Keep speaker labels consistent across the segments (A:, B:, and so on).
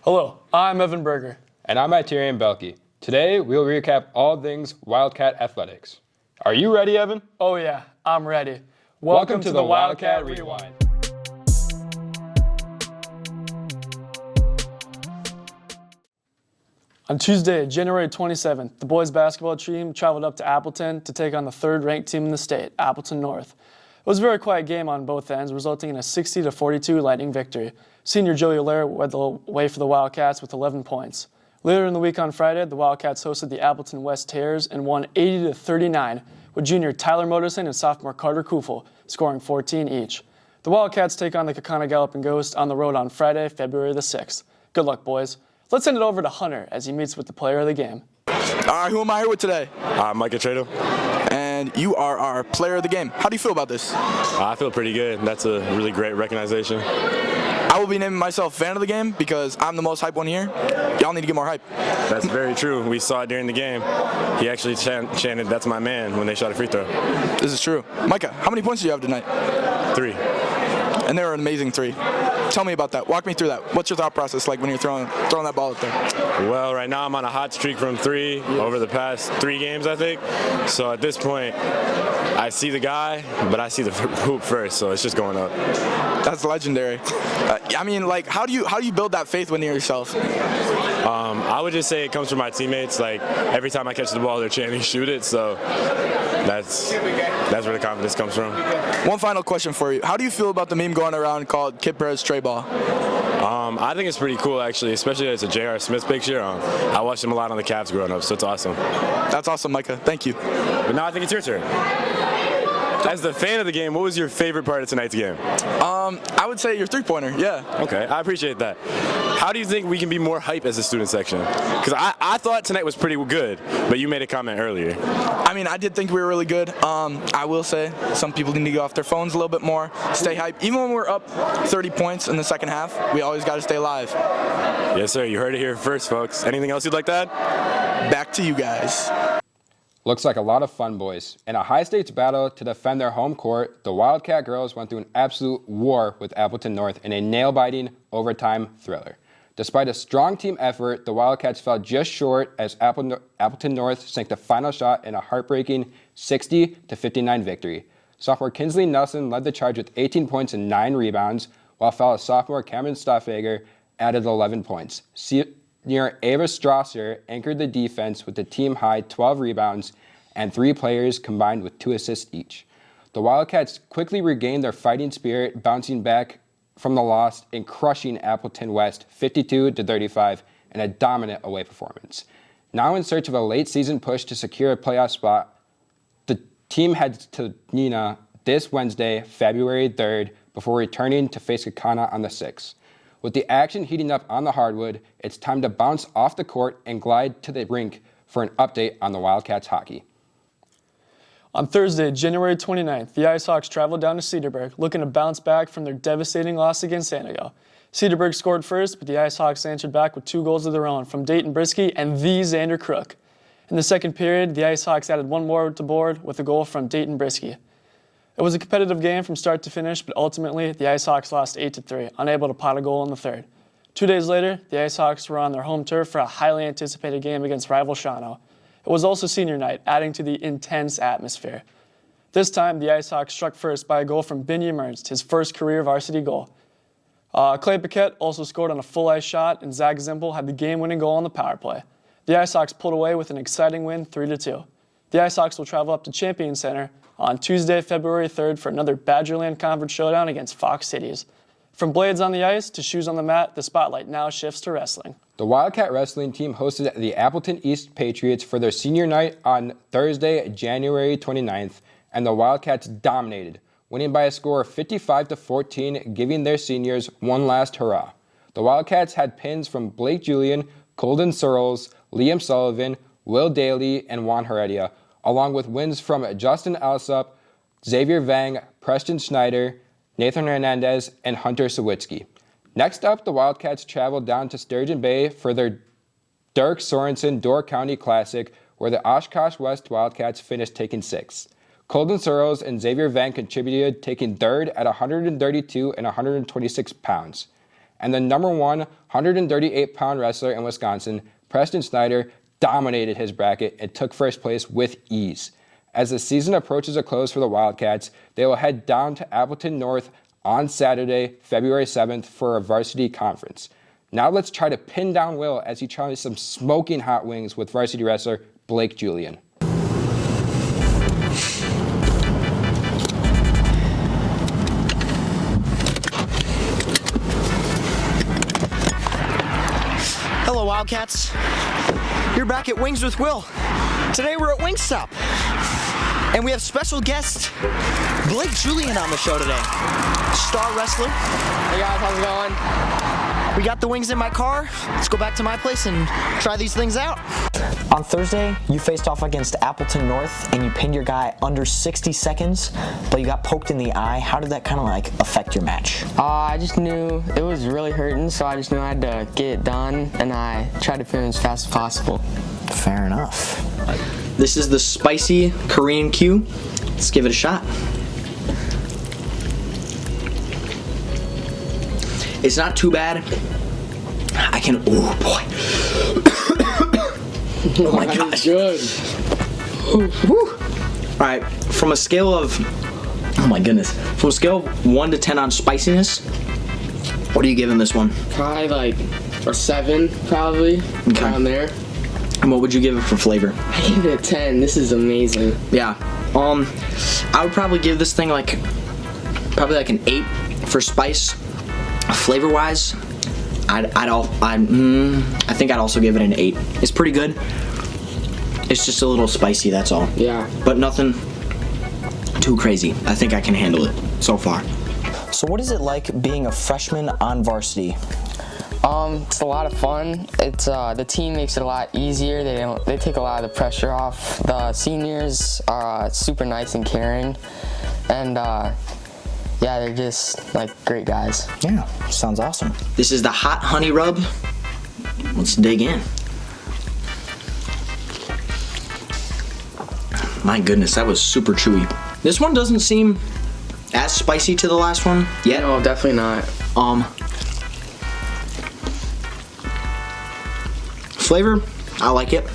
A: Hello, I'm Evan Berger.
B: And I'm Tyrion Belke. Today, we'll recap all things Wildcat athletics. Are you ready, Evan?
A: Oh yeah, I'm ready.
B: Welcome to the Wildcat Rewind.
A: On Tuesday, January 27th, the boys basketball team traveled up to Appleton to take on the third-ranked team in the state, Appleton North. It was a very quiet game on both ends, resulting in a 60-42 Lightning victory. Senior Joey Allaire led the way for the Wildcats with 11 points. Later in the week on Friday, the Wildcats hosted the Appleton West Terriers and won 80-39, with junior Tyler Moderson and sophomore Carter Kufel scoring 14 each. The Wildcats take on the Kaukauna Galloping Ghost on the road on Friday, February the 6th. Good luck, boys. Let's send it over to Hunter as he meets with the player of the game.
C: All right, who am I here with today?
D: Micah Trado.
C: And you are our player of the game. How do you feel about this?
D: I feel pretty good. That's a really great recognition.
C: I will be naming myself fan of the game because I'm the most hype one here. Y'all need to get more hype.
D: That's very true. We saw it during the game. He actually chanted, "That's my man," when they shot a free throw.
C: This is true. Micah, how many points do you have tonight?
D: 3.
C: And they were an amazing 3. Tell me about that. Walk me through that. What's your thought process like when you're throwing that ball out there?
D: Well, right now I'm on a hot streak from 3 over the past 3 games, I think. So at this point, I see the guy, but I see the hoop first, so it's just going up.
C: That's legendary. How do you build that faith within yourself?
D: I would just say it comes from my teammates. Like, every time I catch the ball, they're chanting, "Shoot it." So that's where the confidence comes from.
C: One final question for you. How do you feel about the meme going around called Kid Perez Trey Ball?
D: I think it's pretty cool, actually, especially as a J.R. Smith picture. I watched him a lot on the Cavs growing up, so it's awesome.
C: That's awesome, Micah. Thank you.
D: But now I think it's your turn. As the fan of the game, what was your favorite part of tonight's game?
C: I would say your three-pointer, yeah.
D: Okay, I appreciate that. How do you think we can be more hype as a student section? Because I thought tonight was pretty good, but you made a comment earlier.
C: I did think we were really good. I will say some people need to go off their phones a little bit more, stay hype. Even when we're up 30 points in the second half, we always got to stay alive.
D: Yes, sir. You heard it here first, folks. Anything else you'd like to add?
C: Back to you guys.
B: Looks like a lot of fun, boys. In a high-stakes battle to defend their home court, the Wildcat girls went through an absolute war with Appleton North in a nail-biting overtime thriller. Despite a strong team effort, the Wildcats fell just short as Appleton North sank the final shot in a heartbreaking 60-59 victory. Sophomore Kinsley Nelson led the charge with 18 points and 9 rebounds, while fellow sophomore Cameron Stoffager added 11 points. Senior Ava Strasser anchored the defense with a team-high 12 rebounds and 3 players combined with 2 assists each. The Wildcats quickly regained their fighting spirit, bouncing back from the loss and crushing Appleton West 52-35 in a dominant away performance. Now in search of a late-season push to secure a playoff spot, the team heads to Neenah this Wednesday, February 3rd, before returning to face Kaukauna on the 6th. With the action heating up on the hardwood, it's time to bounce off the court and glide to the rink for an update on the Wildcats hockey.
A: On Thursday, January 29th, the IceHawks traveled down to Cedarburg, looking to bounce back from their devastating loss against Santiago. Cedarburg scored first, but the IceHawks answered back with 2 goals of their own from Dayton Brisky and the Xander Crook. In the second period, the IceHawks added 1 more to board with a goal from Dayton Brisky. It was a competitive game from start to finish, but ultimately, the IceHawks lost 8-3, unable to pot a goal in the third. 2 days later, the IceHawks were on their home turf for a highly anticipated game against rival Shawano. It was also senior night, adding to the intense atmosphere. This time, the IceHawks struck first by a goal from Binyam Ernst, his first career varsity goal. Clay Paquette also scored on a full-ice shot, and Zach Zimpel had the game-winning goal on the power play. The IceHawks pulled away with an exciting win, 3-2. The IceHawks will travel up to Champion Center on Tuesday, February 3rd for another Badgerland Conference showdown against Fox Cities. From blades on the ice to shoes on the mat, the spotlight now shifts to wrestling.
B: The Wildcat wrestling team hosted the Appleton East Patriots for their senior night on Thursday, January 29th, and the Wildcats dominated, winning by a score of 55-14, giving their seniors one last hurrah. The Wildcats had pins from Blake Julian, Colden Searles, Liam Sullivan, Will Daly, and Juan Heredia, along with wins from Justin Alsop, Xavier Vang, Preston Schneider, Nathan Hernandez, and Hunter Sawitsky. Next up, the Wildcats traveled down to Sturgeon Bay for their Dirk Sorensen Door County Classic, where the Oshkosh West Wildcats finished taking 6th. Colden Searles and Xavier Vang contributed, taking 3rd at 132 and 126 pounds. And the number one 138-pound wrestler in Wisconsin, Preston Snyder, dominated his bracket and took first place with ease. As the season approaches a close for the Wildcats, they will head down to Appleton North on Saturday, February 7th for a varsity conference. Now let's try to pin down Will as he tries some smoking hot wings with varsity wrestler Blake Julian.
E: Hello, Wildcats. You're back at Wings with Will. Today we're at Wingstop. And we have special guest Blake Julian on the show today. Star wrestler.
F: Hey guys, how's it going?
E: We got the wings in my car. Let's go back to my place and try these things out. On Thursday, you faced off against Appleton North and you pinned your guy under 60 seconds, but you got poked in the eye. How did that kind of like affect your match?
F: I just knew it was really hurting, so I just knew I had to get it done, and I tried to finish as fast as possible.
E: Fair enough. This is the spicy Korean Q. Let's give it a shot. It's not too bad. I can, oh boy. Oh my gosh.
F: Good.
E: All right, from a scale of, oh my goodness, from a scale of 1 to 10 on spiciness, what are you giving this one?
F: Probably like a 7, probably.
E: Okay.
F: Around there.
E: And what would you give it for flavor?
F: I give it a 10. This is amazing.
E: Yeah. I would probably give this thing like, probably like an 8 for spice. Flavor wise, I think I'd also give it an 8. It's pretty good. It's just a little spicy, that's all.
F: Yeah.
E: But nothing too crazy. I think I can handle it so far. So what is it like being a freshman on varsity?
F: It's a lot of fun. It's the team makes it a lot easier. They take a lot of the pressure off. The seniors are super nice and caring, and yeah, they're just like great guys.
E: Yeah, sounds awesome. This is the hot honey rub. Let's dig in. My goodness, that was super chewy. This one doesn't seem as spicy to the last one yet.
F: No, definitely not.
E: Flavor, I like it.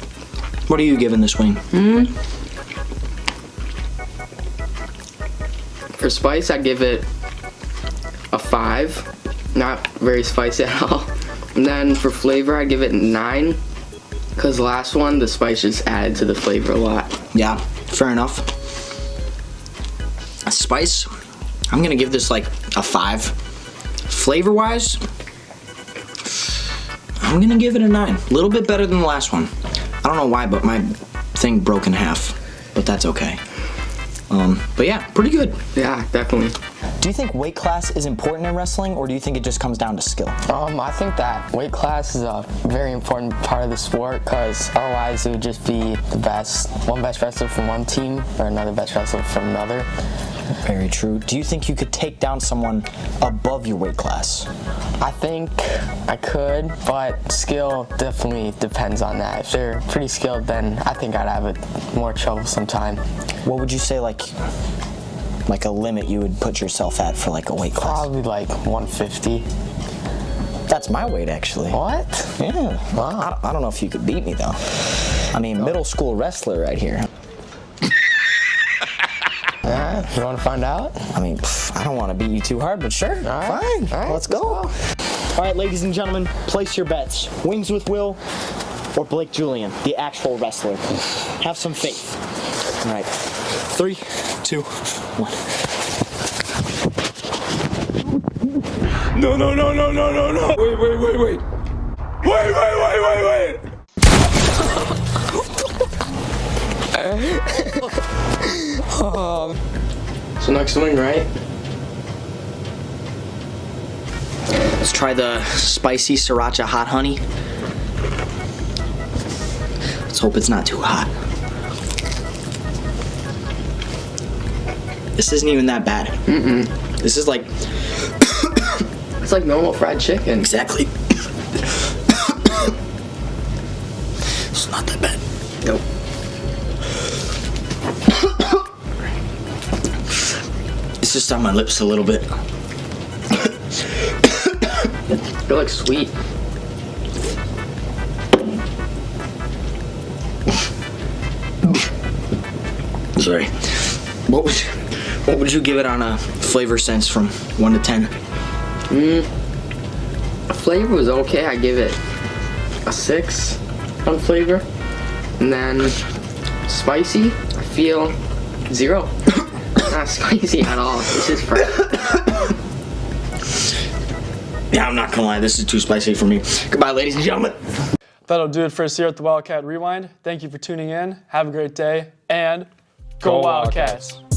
E: What are you giving this wing?
F: For spice, I give it a 5. Not very spicy at all. And then for flavor, I give it a 9. Because the last one, the spice just added to the flavor a lot.
E: Yeah, fair enough. Spice, I'm gonna give this like a 5. Flavor wise, I'm gonna give it a 9. A little bit better than the last one. I don't know why, but my thing broke in half. But that's okay. But yeah, pretty good.
F: Yeah, definitely.
E: Do you think weight class is important in wrestling, or do you think it just comes down to skill?
F: I think that weight class is a very important part of the sport, because otherwise it would just be one best wrestler from one team or another best wrestler from another.
E: Very true. Do you think you could take down someone above your weight class?
F: I think I could, but skill definitely depends on that. If they're pretty skilled, then I think I'd have a more troublesome time.
E: What would you say, like a limit you would put yourself at for like a weight class?
F: Probably like 150.
E: That's my weight, actually.
F: What?
E: Yeah.
F: Wow.
E: I don't know if you could beat me, though. I mean, middle school wrestler right here.
F: Yeah, you want to find out?
E: I mean, I don't want to beat you too hard, but sure.
F: All right.
E: Fine.
F: All right,
E: Let's go. All right, ladies and gentlemen, place your bets. Wings with Will or Blake Julian, the actual wrestler. Have some faith. All right. 3, 2, 1.
D: No. Wait.
F: So next swing, right?
E: Let's try the spicy sriracha hot honey. Let's hope it's not too hot. This isn't even that bad. This is like...
F: It's like normal fried chicken.
E: Exactly. It's not that bad. Nope. It's just on my lips a little bit.
F: It looks sweet.
E: Sorry. What would you give it on a flavor sense from 1 to 10?
F: Flavor was okay. I give it a 6 on flavor. And then spicy, I feel 0. Not spicy at all. This is fresh.
E: Yeah, I'm not gonna lie, this is too spicy for me. Goodbye, ladies and gentlemen.
A: That'll do it for us here at the Wildcat Rewind. Thank you for tuning in. Have a great day, and go Wildcats!